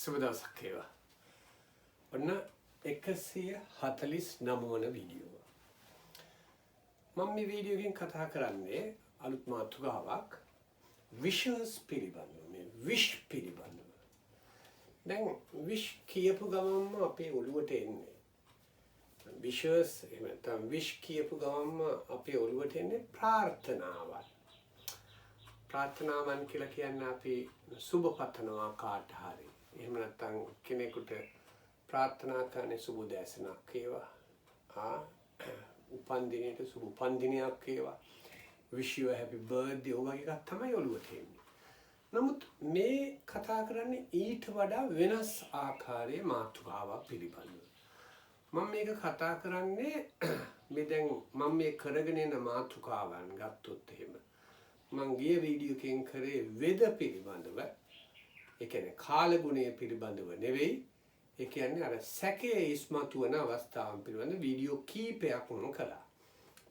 සුබ දවසක් වේවා. ඔන්න 149 වන වීඩියෝ. මම මේ වීඩියෝ එකෙන් කතා කරන්නේ අලුත් මාතෘකාවක් විෂස් පිළිබඳව. මේ විෂ් පිළිබඳව. දැන් විෂ් කියපු ගමන්ම අපේ ඔළුවට එන්නේ විෂස් එහෙම නැත්නම් විෂ් කියපු ගමන්ම අපේ ඔළුවට එන්නේ ප්‍රාර්ථනාවක්. ප්‍රාර්ථනාවන් කියලා කියන්නේ අපි සුබ පතනවා කාට හරි. එහෙම නැත්නම් කෙනෙකුට ප්‍රාර්ථනා කරන්නේ සුබ දැසනක් වේවා. උපන්දිනේට සුබ උපන්දිනයක් වේවා. wish you a happy birthday ඔය වගේ එකක් තමයි ඔළුවට එන්නේ. නමුත් මේ කතා කරන්නේ ඊට වඩා වෙනස් ආකාරයේ මාතෘකාවක් පිළිබඳව. මම මේක කතා කරන්නේ මේ දැන් මම මේ කරගෙන යන මාතෘකාවන් ගත්තොත් එහෙම මම ගිය වීඩියෝ එකෙන් කරේ වෙද පිළිබඳව ඒ කියන්නේ කාලගුණය පිළිබඳව නෙවෙයි ඒ කියන්නේ අර සැකයේ ඉස්මතු වන අවස්ථාවන් පිළිබඳ වීඩියෝ කීපයක් මම කළා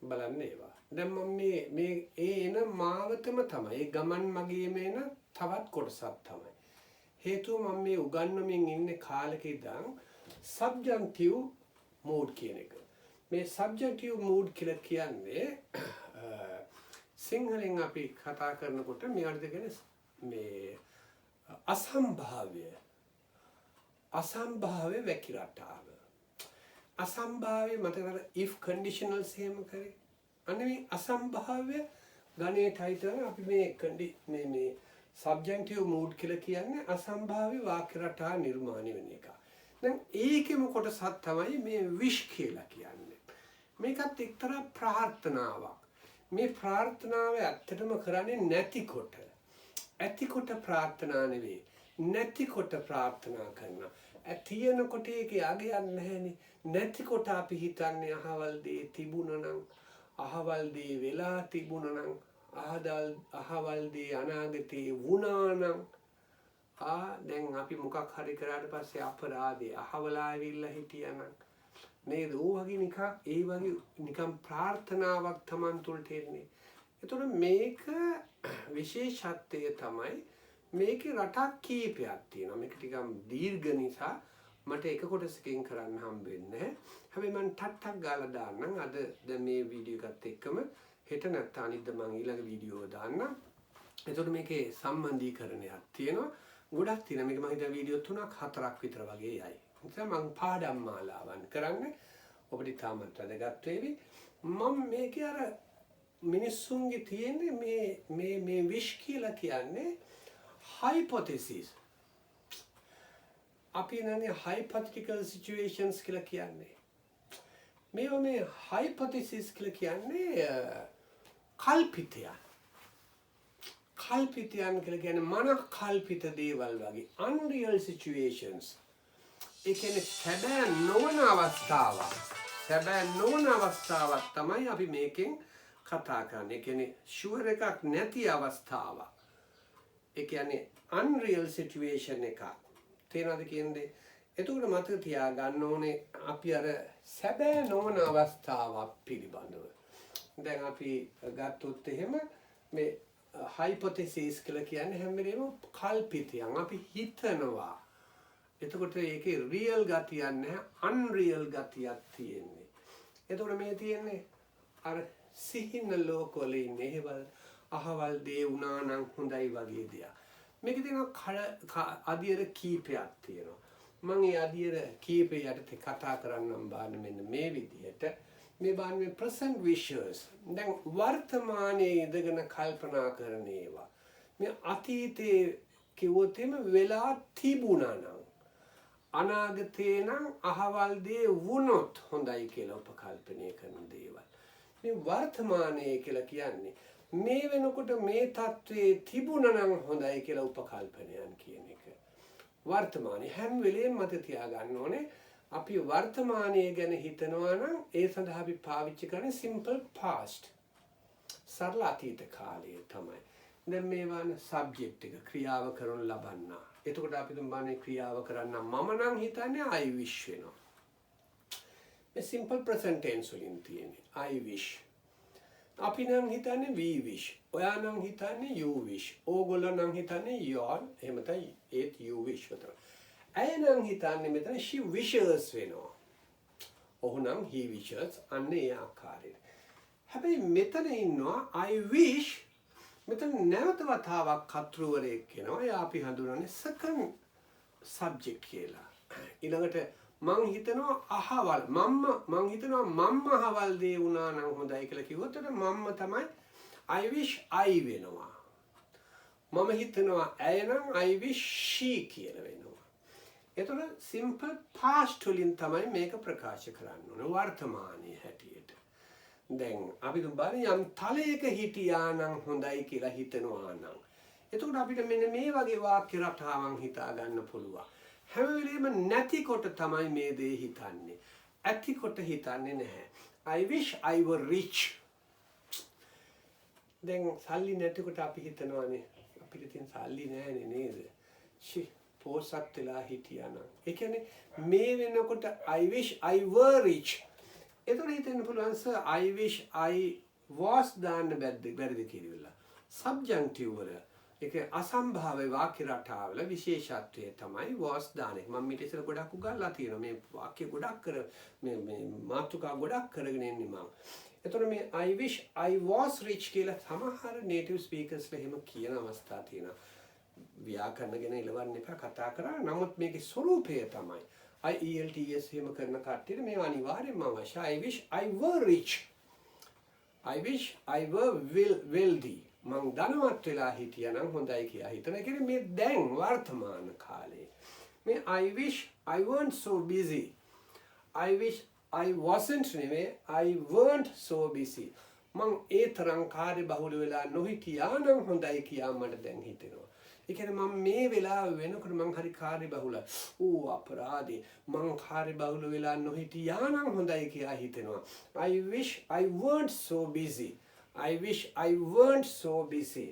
බලන්න ඒවා දැන් මම මේ එන මාවතම තමයි ඒ ගමන් මගේ මේන තවත් කොටසක් තමයි හේතුව මම මේ උගන්වමින් ඉන්නේ කාලෙක ඉඳන් subjunctive mood කියන එක මේ subjunctive mood කියලා කියන්නේ සිංහලෙන් අපි කතා කරනකොට මේකට දෙගෙන මේ අසම්භාව්‍ය වැකිරටාව අසම්භාව්‍ය මතකද if conditionals එහෙම කරේ අන්න මේ අසම්භාව්‍ය ගණයට හිතන අපි මේ subjunctive mood කියලා කියන්නේ අසම්භාව්‍ය වාක්‍ය රටා නිර්මාණය වෙන එක. දැන් ඒකෙම කොටසක් තමයි මේ wish කියලා කියන්නේ. මේකත් එක්තරා ප්‍රාර්ථනාවක්. මේ ප්‍රාර්ථනාව ඇත්තටම කරන්නේ නැතිකොට ඇතිකොට ප්‍රාර්ථනා නෙවෙයි නැතිකොට ප්‍රාර්ථනා කරනවා. තියෙනකොට ඒක යගේ යන්නේ නැහැනේ. නැතිකොට අපි හිතන්නේ අහවල් දේ තිබුණා නම් අහවල් දේ වෙලා තිබුණා නම් අහවල් දේ අනාගතේ වුණා නම් දැන් අපි මොකක් හරි කරාට පස්සේ අපරාධේ අහවලා ඇවිල්ලා හිටියනම් නේද? වගේ නිකන් ප්‍රාර්ථනාවක් Taman තුලට එන්නේ. එතකොට මේක විශේෂත්වය තමයි මේකේ රටක් කීපයක් තියෙනවා. මේක ටිකක් දීර්ඝ නිසා මට එක කොටසකින් කරන්න හම්බ වෙන්නේ නැහැ. හැබැයි මම ටක් ගාලා දාන්නම්. අද දැන් මේ වීඩියෝ එකත් එක්කම හෙට නැත්නම් අනිද්දා මම ඊළඟ වීඩියෝ දාන්නම්. එතකොට මේකේ සම්බන්ධීකරණයක් තියෙනවා. ගොඩක් තියෙනවා. මේක මම හිතා වීඩියෝ 3-4ක් විතර වගේ යයි. නිසා මම පාඩම් මාලාවන් කරන්නේ ඔබට තාමත් වැදගත් වේවි. මම මේකේ අර මිනිස්සුන්ගේ තියෙන්නේ මේ විශ් කියලා කියන්නේ hypothesis. අපි නන්නේ hypothetical situations කියලා කියන්නේ. මේ hypothesis කියලා කියන්නේ කල්පිතයන්. කල්පිතයන් කියලා කියන්නේ මන කල්පිත දේවල් වගේ unreal situations. ඒ කියන්නේ සැබෑ නොවන අවස්ථාවක් තමයි අපි මේකෙන් කතා කරන්නේ. ඒ කියන්නේ ෂුවර් එකක් නැති අවස්ථාවක්. ඒ කියන්නේ unreal situation එකක්. තේරෙනවද කියන්නේ? එතකොට මතක තියාගන්න ඕනේ අපි අර සැබෑ නොවන අවස්ථාවක් පිළිබඳව. දැන් අපි ගත්තොත් එහෙම මේ hypothesis කියලා කියන්නේ හැම වෙලේම කල්පිතයන්. අපි හිතනවා. එතකොට ඒකේ රියල් ගතියක් නැහැ අන්රියල් ගතියක් තියෙන්නේ. එතකොට මේ තියෙන්නේ අර සිහින ලෝකවල ඉන්නේ හේවල් අහවල් දේ වුණා නම් හොඳයි වගේ දෙයක්. මේකේ තියෙනවා අදියර කීපයක් තියෙනවා. මම මේ අදියර කීපය යටතේ කතා කරන්නම් බාන්නේ මෙන්න මේ විදිහට. මේ බාන්නේ present visuals. දැන් වර්තමානයේ ඉඳගෙන කල්පනා කරන ඒවා. මේ අතීතයේ කිව්වොත් එහෙම වෙලා තිබුණා නම් අනාගතේ නම් අහවල් දේ වුණොත් හොඳයි කියලා උපකල්පනය කරන දේවල්. මේ වර්තමානයේ කියලා කියන්නේ මේ වෙනකොට මේ තත්වයේ තිබුණා නම් හොඳයි කියලා උපකල්පනයන් කියන එක. වර්තමානයේ හැම වෙලේම මත තියාගන්න ඕනේ අපි වර්තමානයේ ගැන හිතනවා නම් ඒ සඳහා අපි පාවිච්චි කරන්නේ simple past. සරල අතීත කාලය තමයි. දැන් මේවාන subject එක ක්‍රියාව කරනු ලබන්නා. එතකොට අපි තුමානේ ක්‍රියාව කරන්න මම නම් හිතන්නේ I wish වෙනවා. මේ simple present tense වලින් තියෙන්නේ I wish. අපි නම් හිතන්නේ we wish. ඔයා නම් හිතන්නේ you wish. ඕගොල්ලෝ නම් හිතන්නේ you are. එහෙම තමයි ඒත් you wish විතර. ඇය නම් හිතන්නේ මෙතන she wishes වෙනවා. ඔහු නම් he wishes අන්න ඒ ආකාරයට. හැබැයි මෙතන ඉන්නවා I wish මෙතන නැවත වතාවක් කතෘවරයෙක් වෙනවා. එයා අපි හඳුනන්නේ second subject කියලා. ඊළඟට මං හිතනවා අහවල් මං හිතනවා මම්ම අහවල් දේ වුණා නම් හොඳයි කියලා කිව්වොත් එතන මම්ම තමයි I wish I වෙනවා. මම හිතනවා ඇය නම් I wish she කියලා වෙනවා. එතකොට simple past වලින් තමයි මේක ප්‍රකාශ කරන්න ඕනේ වර්තමානයේ හැටියට. දැන් අපි බලමු යම් තලයක හිටියා නම් හොඳයි කියලා හිතනවා නම්. එතකොට අපිට මෙන්න මේ වගේ වාක්‍ය රටාවන් හිතා ගන්න පුළුවන්. හැම වෙලෙම නැතිකොට තමයි මේ දේ හිතන්නේ. ඇතිකොට හිතන්නේ නැහැ. I wish I were rich. දැන් සල්ලි නැතිකොට අපි හිතනවානේ අපිට තියෙන සල්ලි නැහැනේ නේද? පෝසත් වෙලා හිටියා නම්. ඒ කියන්නේ මේ වෙනකොට I wish I were rich. එතකොට හිතෙන්න පුළුවන් sir I wish I was දාන්න බැරිද කියලා. සබ්ජන්ක්ටිව් වල ඒක අසම්භාව්‍ය වාක්‍ය රටාවල විශේෂත්වය තමයි was දාන එක. මම ඊට ඉස්සෙල්ලා ගොඩක් උගන්ලා තියෙනවා. මේ වාක්‍ය ගොඩක් මේ මාතෘකා ගොඩක් කරගෙන ඉන්නේ මම. එතකොට මේ I wish I was rich කියලා සමහර native speakers ලා එහෙම කියන අවස්ථා තියෙනවා. ව්‍යාකරණ ගැන ඉලවන්න එපා කතා කරා. නමුත් මේකේ ස්වරූපය තමයි IELTS එහෙම කරන කට්ටියට මේ අනිවාර්යයෙන්ම අවශ්‍යයි. I wish I were rich. I wish I were wealthy. මං ධනවත් වෙලා හිටියා නම් හොඳයි කියලා හිතන. ඒ කියන්නේ මේ දැන් වර්තමාන කාලේ මේ I wish I weren't so busy. I wish I wasn't නෙමෙයි I weren't so busy. මං ඒ තරම් කාර්යබහුල වෙලා නොහිටියා නම් හොඳයි කියලා මට දැන් හිතෙනවා. ඒ කියන්නේ මම මේ වෙලාව වෙනකොට මං හරි කාර්යබහුලයි. ඕ අපරාධේ මං කාර්යබහුල වෙලා නොහිටියා නම් හොඳයි කියලා හිතෙනවා. I wish I weren't so busy. I wish I weren't so busy.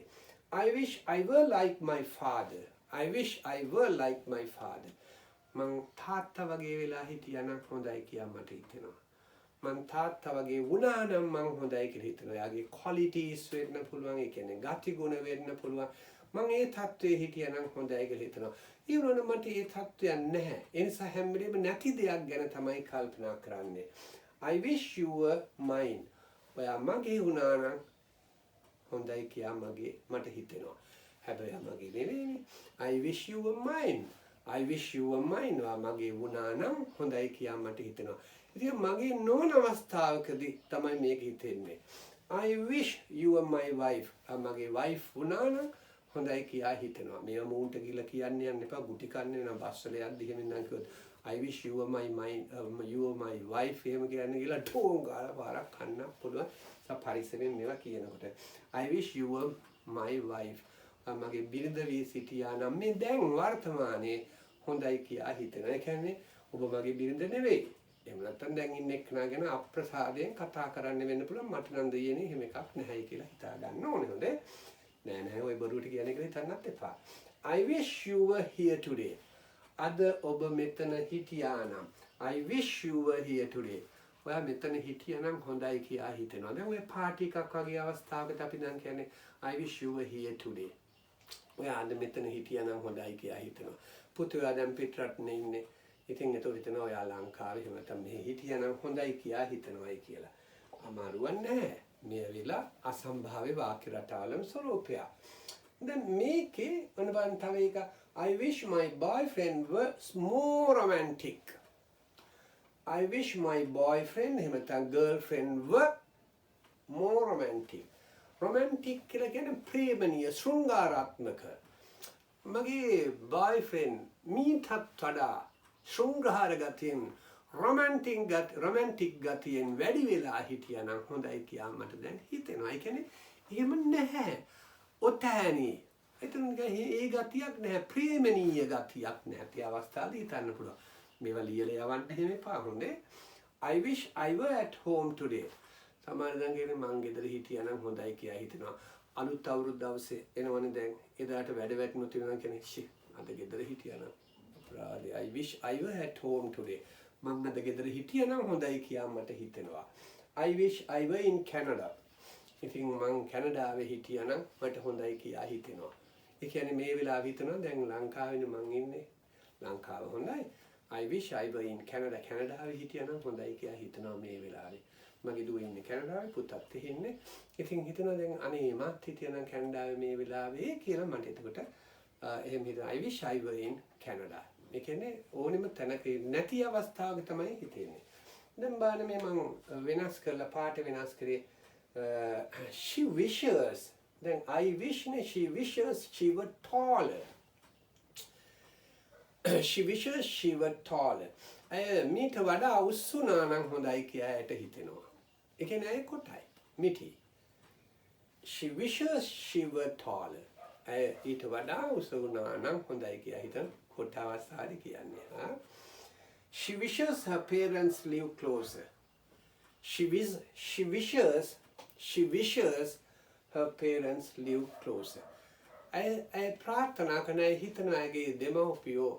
I wish I were like my father. I wish I were like my father. මං තාත්තා වගේ වෙලා හිටියා නම් හොඳයි කියලා මට හිතෙනවා. මං තාත්තා වගේ වුණා නම් මං හොඳයි කියලා හිතනවා. එයාගේ qualities වෙන්න පුළුවන්. ඒ කියන්නේ ගති ගුණ වෙන්න පුළුවන්. මං ඒ තත්ත්වයේ හිටියා නම් හොඳයි කියලා හිතනවා. ඒ වුණාට මට ඒ තත්ත්වයක් නැහැ. ඒ නිසා හැම වෙලේම නැති දෙයක් ගැන තමයි කල්පනා කරන්නේ. I wish you were mine. ඔයා මගේ වුණා නම් හොඳයි කියලා මට හිතෙනවා. හැබැයි මගේ නෙවෙයිනේ. I wish you were mine. I wish you were mine. ඔයා මගේ වුණා නම් හොඳයි කියලා මට හිතෙනවා. ඉතින් මගේ නොවන අවස්ථාවකදී තමයි මේක හිතෙන්නේ. I wish you were my wife. මගේ wife වුණා නම් හොඳයි කියලා හිතෙනවා. මේව මූන්ට ගිහලා කියන්න යන්න එපා. ගුටි කන්නේ වෙන බස් වල යද්දි එහෙම නම් කිව්වොත් I wish you were my wife එහෙම කියන්නේ කියලා ටෝන් ගාලා පාරක් කන්න පුළුවන්. පරිස්සමෙන් මේවා කියනකොට I wish you were my wife. මගේ බිරිඳ වී සිටියා නම් මේ දැන් වර්තමානයේ හොඳයි කියලා හිතෙනවා. ඒ කියන්නේ ඔබ මගේ බිරිඳ නෙවෙයි. එහෙම නැත්නම් දැන් ඉන්න එක්කනා ගැන අප්‍රසාදයෙන් කතා කරන්න වෙන්න පුළුවන්. මට නම් දෙයනේ එහෙම එකක් නැහැයි කියලා හිතා ගන්න ඕනේ. හොඳේ. නෑ ඔය බරුවට කියන එක හිතන්නත් එපා. I wish you were here today. අද ඔබ මෙතන හිටියා නම් I wish you were here today. ඔයා මෙතන හිටියා නම් හොඳයි කියලා හිතෙනවා. දැන් ඔය පාටි එකක් වගේ අවස්ථාවකට අපි දැන් කියන්නේ I wish you were here today. ඔයා අද මෙතන හිටියා නම් හොඳයි කියලා හිතෙනවා. පුතුයා දැන් පිටරටනේ ඉන්නේ. ඉතින් ඒක හිතනවා ඔයා ලංකාවේ එහෙම නැත්නම් මෙහි හිටියා නම් හොඳයි කියලා හිතනවායි කියලා. අමාරුවක් නැහැ. මේ වෙලා අසම්භාව්‍ය වාක්‍ය රටාවලම ස්වරූපය. දැන් මේකේ අනබන් තව එක I wish my boyfriend were more romantic. I wish my boyfriend එහෙම නැත්නම් girlfriend were more romantic. Romantic කියලා කියන්නේ ප්‍රේමණීය ශෘංගාරාත්මක. මගේ boyfriend මීටත් වඩා ශෘංගාර ගතියෙන් romantic ගතියෙන් වැඩි වෙලා හිටියා නම් හොඳයි කියලා මට දැන් හිතෙනවා. ඒ කියන්නේ එහෙම නැහැ. ඔතෑනි එතන ඒ ගතියක් නැහැ. ප්‍රේමණීය ගතියක් නැති අවස්ථාවදී හිතන්න පුළුවන්. මේවා ලියලා යවන්න එහෙම එපා හොඳේ. I wish I were at home today. සමහර දැන් කියන්නේ මං ගෙදර හිටියා නම් හොඳයි කියලා හිතනවා. අලුත් අවුරුදු දවසේ එනවනේ දැන් එදාට වැඩ වැටුණු තියෙනවා කියන්නේ අද ගෙදර හිටියා නම් අපරාධයි. I wish I were at home today. මං අද ගෙදර හිටියා නම් හොඳයි කියලා මට හිතෙනවා. I wish I were in Canada. ඉතින් මං කැනඩාවේ හිටියා නම් මට හොඳයි කියලා හිතෙනවා. ඒ කියන්නේ මේ වෙලාව හිතනවා දැන් ලංකාවේ මං ඉන්නේ. ලංකාව හොඳයි. I wish I were in Canada. කැනඩාවේ හිටියනම් හොඳයි කියලා හිතනවා මේ වෙලාවේ. මගේ දුව ඉන්නේ කැනඩාවේ, පුතත් ඉන්නේ. ඉතින් හිතනවා දැන් අනේ මත් හිටියනම් කැනඩාවේ මේ වෙලාවේ කියලා මට එතකොට එහෙම හිතනවා. I wish I were in Canada. ඒ කියන්නේ ඕනෙම තැනක නැති අවස්ථාවක තමයි හිතෙන්නේ. දැන් බලන්න මේ මම වෙනස් කරලා පාට වෙනස් කරේ she wishes. Then I wish she wishes she were taller. She wishes she were taller. මීට වඩා උස්සුනා නම් හොඳයි කියලා ඇයට හිතෙනවා. ඒ කියන්නේ ඇය කොටයි. මිටි. She wishes she were taller. ඊට වඩා උස්සුනා නම් හොඳයි කියලා හිතන කොට අවස්ථාවේ කියන්නේ. She wishes her parents live closer. She wishes her parents live closer. I ප්‍රාර්ථනා කරන හිතනාගේ දෙමව්පියෝ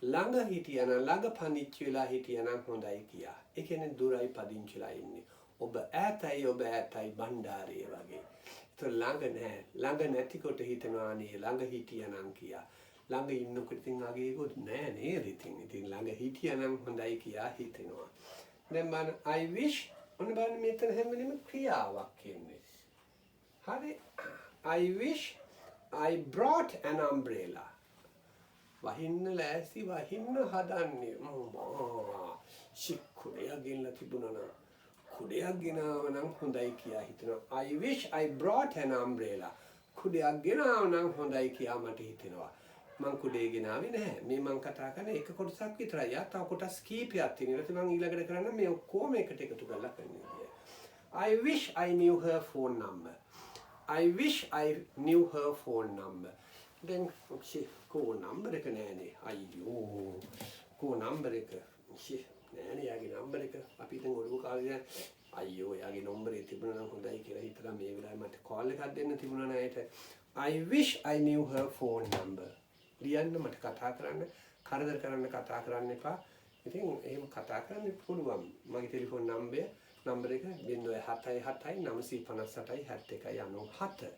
ළඟ හිටියනම් ළඟ පදිංචි වෙලා හිටියනම් හොඳයි කියා. ඒ කියන්නේ දුරයි පදිංචිලා ඉන්නේ. ඔබ ඈතයි බණ්ඩාරයේ වගේ. ඒක ළඟ නැහැ. ළඟ නැතිකොට හිතනවා නේ ළඟ හිටියනම් කියා. ළඟ ඉන්නකොට ඉතින් අගේකොත් නෑ නේද ඉතින් ළඟ හිටියනම් හොඳයි කියා හිතෙනවා. දැන් බලන්න I wish ඔන්න බලන්න මෙතන හැම වෙලෙම ක්‍රියාවක් එන්නේ. හරි I wish I brought an umbrella. වහින්න ලෑස්ති වහින්න හදන්නේ. කුඩයක් ගෙනලා තිබුණා නම් කුඩයක් ගෙනාව නම් හොඳයි කියා හිතෙනවා. I wish I brought an umbrella. කුඩයක් ගෙනාව නම් හොඳයි කියා මට හිතෙනවා. මං කුඩේ ගෙනාවේ නැහැ. මේ මං කතා කරන්නේ එක කොටසක් විතරයි. තව කොටස් කීපයක් තියෙනවා. ඊට මං ඊළඟට කරන්න මේ ඔක්කොම එකට එකතු කරලා කරන්නේ. I wish I knew her phone number. I wish I knew her phone number. Then කෝ නම්බර් එක නෑනේ. අයියෝ. කෝ නම්බර් එක. නෑනේ යාගේ නම්බර් එක. අපි ඉතින් ඔළුව කාලේ අයියෝ යාගේ නම්බරේ තිබුණා නම් හොඳයි කියලා හිතලා මේ වෙලාවේ මට කෝල් එකක් දෙන්න තිබුණා නේද? I wish I knew her phone number. ලියන්න මට කතා කරන්න කරදර කරන්න කතා කරන්න එපා. ඉතින් එහෙම කතා කරන්න පුළුවන්. මගේ ටෙලිෆෝන් නම්බර එක 077 958 7197.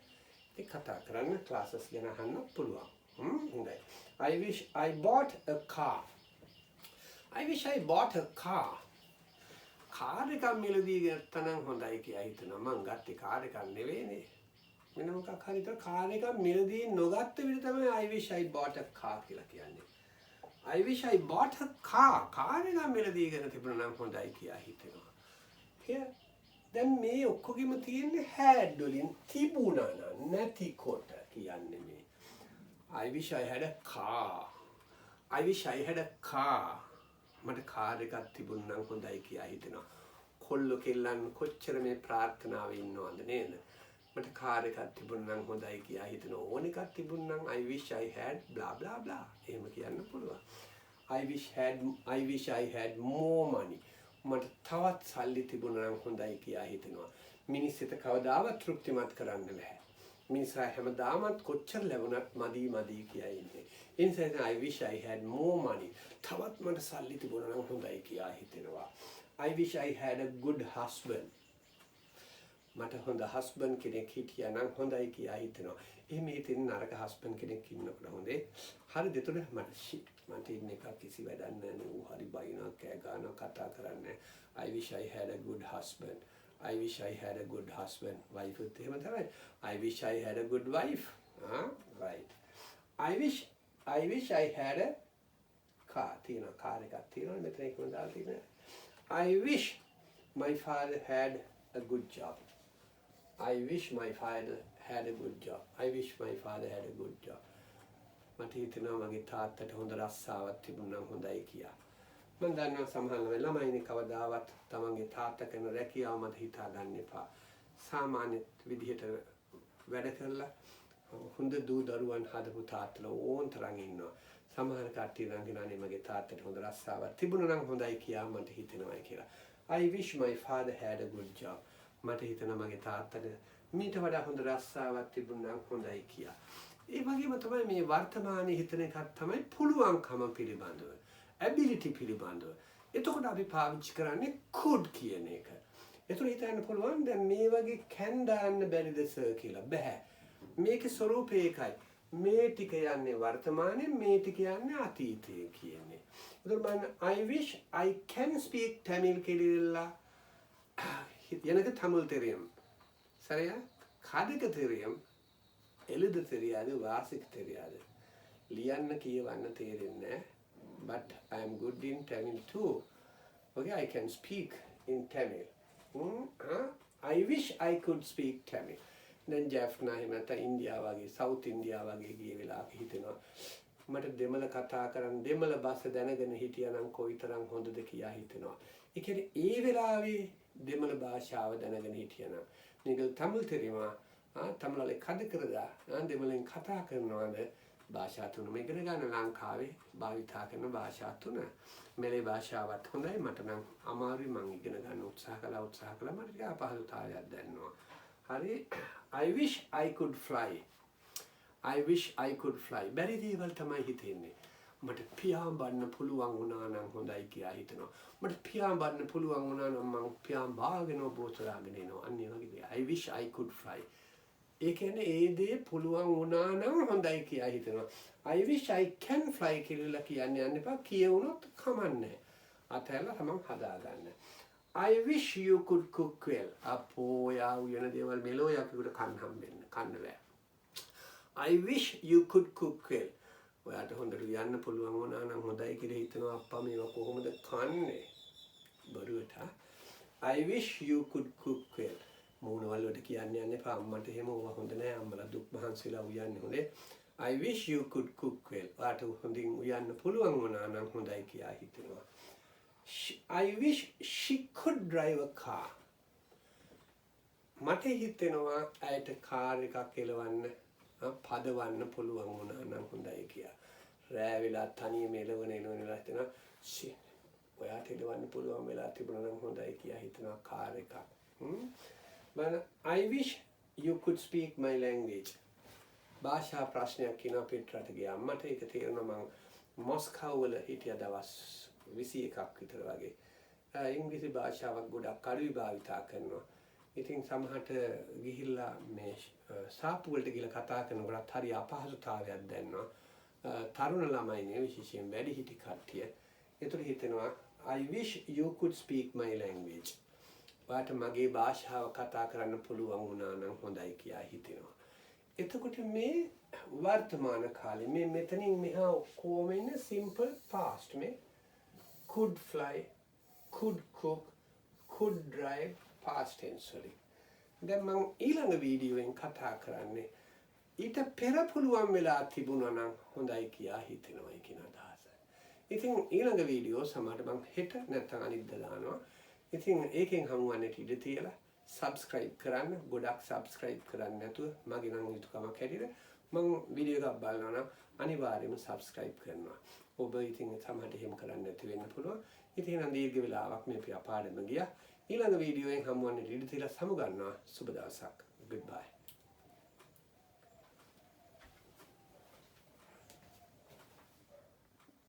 ඉතින් කතා කරන්න ක්ලාසස් ගැන අහන්න පුළුවන්. හොඳයි. I wish I bought a car. I wish I bought a car. Car එකක් මිලදී ගත්තනම් හොඳයි කියලා හිතනවා. මං ගත්තේ කාර් එකක් නෙවෙයිනේ. මෙන්න මොකක් හරි තව කාර් එකක් මිලදී නොගත්ත විදිහ තමයි I wish I bought a car කියලා කියන්නේ. I wish I bought a car. Car එකක් මිලදී ගන්න තිබුණා නම් හොඳයි කියලා හිතෙනවා. දැන් මේ ඔක්කොගෙම තියෙන්නේ had වලින් තිබුණා නම් නැතිකොට කියන්නේ මේ. I wish I had a car. I wish I had a car. මට කාර් එකක් තිබුණා නම් හොඳයි කියලා හිතෙනවා. කොල්ල කෙල්ලන් කොච්චර මේ ප්‍රාර්ථනාවේ ඉන්නවද නේද? මට කාර් එකක් තිබුණා නම් හොඳයි කියලා හිතෙනවා. ඕන එකක් තිබුණා නම් I wish I had blah blah blah. එහෙම කියන්න පුළුවන්. I wish I had more money. මට තවත් සල්ලි තිබුණා නම් හොඳයි කියලා හිතෙනවා. මිනිස්සුන්ට කවදාවත් තෘප්තිමත් කරන්න බෑ. මිනිසා හැමදාමත් කොච්චර ලැබුණත් මදි කියලා ඉන්නේ. ඒ නිසා I wish I had more money. තවත් මට සල්ලි තිබුණා නම් හොඳයි කියලා හිතෙනවා. I wish I had a good husband. මට හොඳ හස්බන්ඩ් කෙනෙක් හිටියා නම් හොඳයි කියලා හිතෙනවා. එහෙම හිතෙන නරක හස්බන්ඩ් කෙනෙක් ඉන්නකොට හොඳේ. හරිද? එතකොට මට ඉන්න එක කිසි වැඩක් නැහැ. ඌ හරි බයිනවා කෑ ගන්නවා කතා කරන්නේ. I wish I had a good husband. I wish I had a good husband. Wife උත් එහෙම තමයි. I wish I had a good wife. Right. I wish I had a car. තියෙනවා කාර් එකක් තියෙනවා මෙතන එකම දාලා තියෙනවා. I wish my father had a good job. I wish my father had a good job. I wish my father had a good job. මට හිතෙනවා මගේ තාත්තට හොඳ රස්සාවක් තිබුණා නම් හොඳයි කියලා. මම දන්නවා සමහර ළමයිනේ කවදාවත් තමන්ගේ තාත්තා කරන රැකියාව මත හිතා ගන්න එපා. සාමාන්‍ය විදිහට වැඩ කරලා හොඳ දූ දරුවන් හදපු තාත්තලා ඕන් තරම් ඉන්නවා. සමහර කට්ටිය නම් කියනනේ මගේ තාත්තට හොඳ රස්සාවක් තිබුණා නම් හොඳයි කියලා මට හිතෙනවා කියලා. I wish my father had a good job. මට හිතෙනවා මගේ තාත්තට මීට වඩා හොඳ රස්සාවක් තිබුණා නම් හොඳයි කියලා. ඒ වගේම තමයි මේ වර්තමානයේ හිතන එකක් තමයි පුළුවන්කම පිළිබඳව. ability පිළිබඳව. එතකොට අපි පාවිච්චි කරන්නේ could කියන එක. එතකොට හිතන්න පුළුවන් දැන් මේ වගේ can දාන්න බැරිද සර් කියලා. බෑ. මේකේ ස්වරූපය එකයි. මේ ටික යන්නේ වර්තමානයේ මේ ටික යන්නේ අතීතයේ කියන්නේ. ඒතර මම I wish I can speak Tamil කියලා எனக்கு தமிழ் தெரியும் சரியா கதைக்க தெரியும் எழுத தெரியாது வாசிக்க தெரியாது லியන්න කියවන්න තේරෙන්නේ but I am good in Tamil too okay I can speak in Tamil I wish I could speak Tamil දැන් ජැෆ්නා එහෙම නැත්නම් ඉන්දියාව වගේ සවුත් ඉන්දියාව වගේ ගිය වෙලාවක හිතෙනවා මට දෙමළ කතා කරන් දෙමළ භාෂ දැනගෙන හිටියනම් කොයිතරම් හොඳද කියලා හිතෙනවා ඒ කියන්නේ ඒ වෙලාවේ දෙමළ භාෂාව දැනගෙන හිටියනම් நீங்கள் தமிழ் தெரியுமா தமிழால කඩකරදා දෙමළෙන් කතා කරනවාද භාෂා තුනම ඉගෙන ගන්න ලංකාවේ භාවිතා කරන භාෂා තුන මෙලේ භාෂාවත් හොඳයි මට නම් අමාරුයි මම ඉගෙන ගන්න උත්සාහ කළා මට ටික අපහසුතාවයක් දැනෙනවා හරි I wish I could fly I wish I could fly බැරි දේවල් තමයි හිතෙන්නේ මට පියාඹන්න පුළුවන් වුණා නම් හොඳයි කියලා හිතනවා මට පියාඹන්න පුළුවන් වුණා නම් මම පියාඹාගෙන බෝතලාගෙන එනවා අන්න ඒ වගේ I wish I could fly ඒ කියන්නේ ඒ දේ පුළුවන් වුණා නම් හොඳයි කියලා හිතනවා I wish I can fly කියලා කියන්නේ යන්න එපා කියවුනොත් කමන්නේ අතහැරලා තමන් හදාගන්න I wish you could cook well අපෝ යා උයන දේවල් මෙලෝ යකෙකුට කන්න හම්බෙන්න කන්න බෑ I wish you could cook well ඔයාට හොඳට යන්න පුළුවන් වුණා නම් හොඳයි කියලා හිතනවා අප්පා මේවා කොහොමද කන්නේ බරුවට I wish you could cook well මූණ වලට කියන්න යන්න එපා අම්මට එහෙම ඕවා හොඳ නෑ අම්මලා දුක් මහන්සිලා උයන්නේ හොඳේ I wish you could cook well ඔයාට හොඳින් උයන්න පුළුවන් වුණා නම් හොඳයි කියලා හිතනවා I wish she could drive a car මට හිතෙනවා ඇයට කාර් එකක් එලවන්න පදවන්න පුළුවන් වුණා නම් හොඳයි කියලා. රෑ වෙලා තනියම එළවන එනවා හිතනවා ඔයාට එළවන්න පුළුවන් වෙලා තිබුණා නම් හොඳයි කියලා හිතනවා කාර් එකක්. but I wish you could speak my language. භාෂා ප්‍රශ්නයක් කියන අපිට රට ගියා. මට ඒක තේරෙනවා මම මොස්කෝව වල හිටිය දවස් 21ක් විතර වගේ. ඉංග්‍රීසි භාෂාවක් ගොඩක් අඩුයි භාවිතා කරනවා. ඉතින් සමහරට ගිහිල්ලා මේ සාප්පු වලට ගිහලා කතා කරනකොට හරි අපහසුතාවයක් දැනෙනවා. තරුණ ළමයිනේ විශේෂයෙන් වැඩිහිටි කට්ටිය. ඒතර හිතෙනවා I wish you could speak my language. වාට මගේ භාෂාව කතා කරන්න පුළුවන් වුණා නම් හොඳයි කියලා හිතෙනවා. එතකොට මේ වර්තමාන කාලේ මේ මෙතනින් මෙහා කොහොම ඉන්නේ simple past මේ could fly, could cook, could drive past tense වලින්. දැන් මම ඊළඟ වීඩියෝෙන් කතා කරන්නේ ඊට පෙර පුළුවන් වෙලා තිබුණා නම් හොඳයි කියලා හිතෙනවා කියන අදහස. ඉතින් ඊළඟ වීඩියෝ සමහරට මම හෙට නැත්නම් අනිද්දා දානවා. ඉතින් ඒකෙන් හමුවන්නට ඉඩ තියලා subscribe කරන්න ගොඩක් subscribe කරන්න නැතුව මගේ නම් යුතුයකමක් හැටියට මම වීඩියෝ එකක් බලනවා නම් අනිවාර්යයෙන්ම subscribe කරනවා. ඔබ ඉතින් සමහරට එහෙම කරන්න නැති වෙන්න පුළුවන්. ඉතින් නම් දීර්ඝ වෙලාවක් මේ පාඩම ගියා. ඊළඟ වීඩියෝෙන් හමුවන්නට ඉඩ තියලා සමු ගන්නවා. සුබ දවසක්. Goodbye.